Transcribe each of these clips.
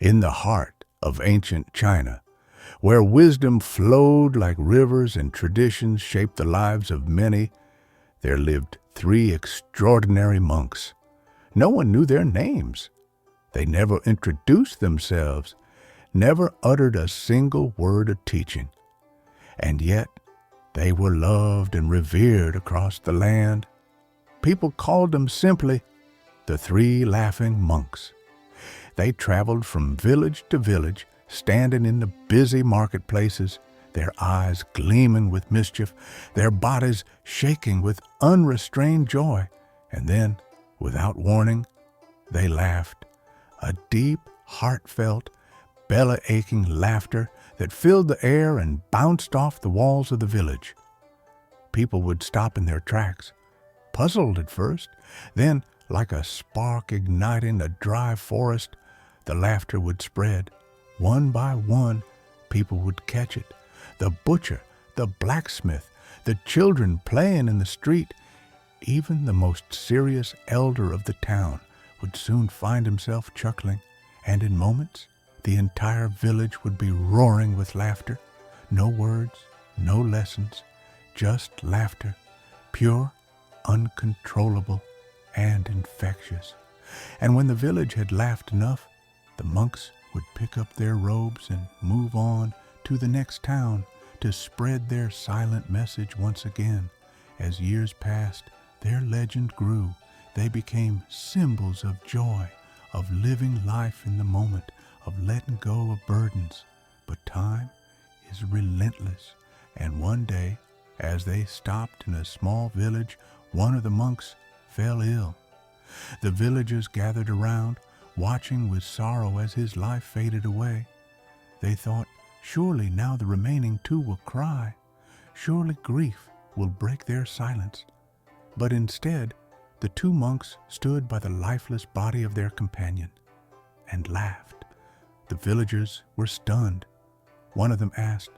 In the heart of ancient China, where wisdom flowed like rivers and traditions shaped the lives of many, there lived three extraordinary monks. No one knew their names. They never introduced themselves, never uttered a single word of teaching. And yet, they were loved and revered across the land. People called them simply the Three Laughing Monks. They traveled from village to village, standing in the busy marketplaces, their eyes gleaming with mischief, their bodies shaking with unrestrained joy. And then, without warning, they laughed, a deep, heartfelt, belly-aching laughter that filled the air and bounced off the walls of the village. People would stop in their tracks, puzzled at first. Then, like a spark igniting a dry forest, the laughter would spread. One by one, people would catch it. The butcher, the blacksmith, the children playing in the street, even the most serious elder of the town would soon find himself chuckling, and in moments, the entire village would be roaring with laughter. No words, no lessons, just laughter, pure, uncontrollable, and infectious. And when the village had laughed enough, the monks would pick up their robes and move on to the next town to spread their silent message once again. As years passed, their legend grew. They became symbols of joy, of living life in the moment, of letting go of burdens. But time is relentless, and one day, as they stopped in a small village, one of the monks fell ill. The villagers gathered around, watching with sorrow as his life faded away. They thought, surely now the remaining two will cry. Surely grief will break their silence. But instead, the two monks stood by the lifeless body of their companion and laughed. The villagers were stunned. One of them asked,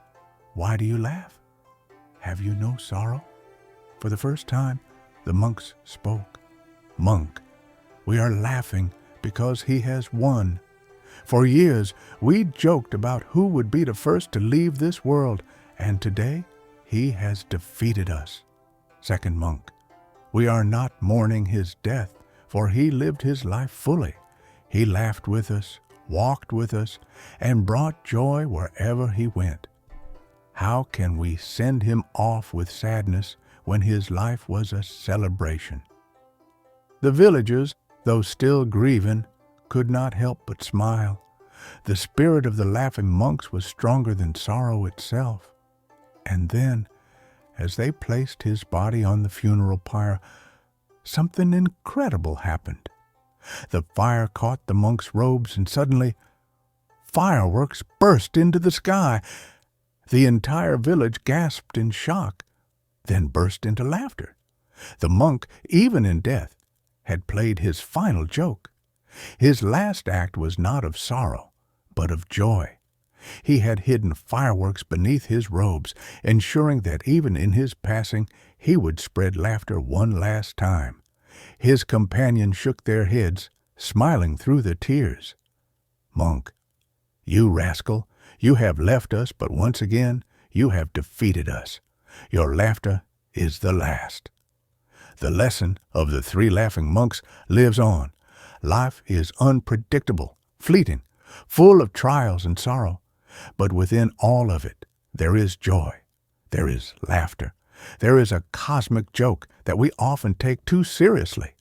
"Why do you laugh? Have you no sorrow?" For the first time, the monks spoke. "Monk, we are laughing because he has won. For years, we joked about who would be the first to leave this world, and today he has defeated us." Second monk, "We are not mourning his death, for he lived his life fully. He laughed with us, walked with us, and brought joy wherever he went. How can we send him off with sadness when his life was a celebration?" The villagers, though still grieving, could not help but smile. The spirit of the laughing monks was stronger than sorrow itself. And then, as they placed his body on the funeral pyre, something incredible happened. The fire caught the monk's robes, and suddenly, fireworks burst into the sky. The entire village gasped in shock, then burst into laughter. The monk, even in death, had played his final joke. His last act was not of sorrow, but of joy. He had hidden fireworks beneath his robes, ensuring that even in his passing, he would spread laughter one last time. His companions shook their heads, smiling through the tears. "Monk, you rascal, you have left us, but once again you have defeated us. Your laughter is the last." The lesson of the Three Laughing Monks lives on. Life is unpredictable, fleeting, full of trials and sorrow. But within all of it, there is joy. There is laughter. There is a cosmic joke that we often take too seriously.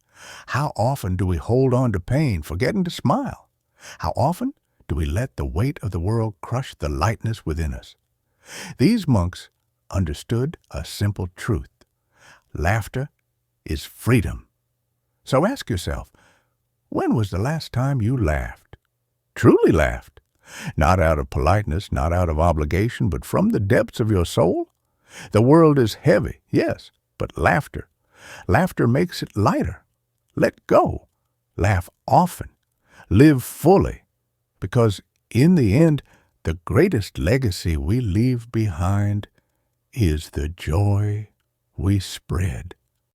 How often do we hold on to pain, forgetting to smile? How often do we let the weight of the world crush the lightness within us? These monks understood a simple truth. Laughter is freedom. So ask yourself, when was the last time you laughed? Truly laughed? Not out of politeness, not out of obligation, but from the depths of your soul? The world is heavy, yes, but laughter makes it lighter. Let go. Laugh often. Live fully. Because in the end, the greatest legacy we leave behind is the joy we spread.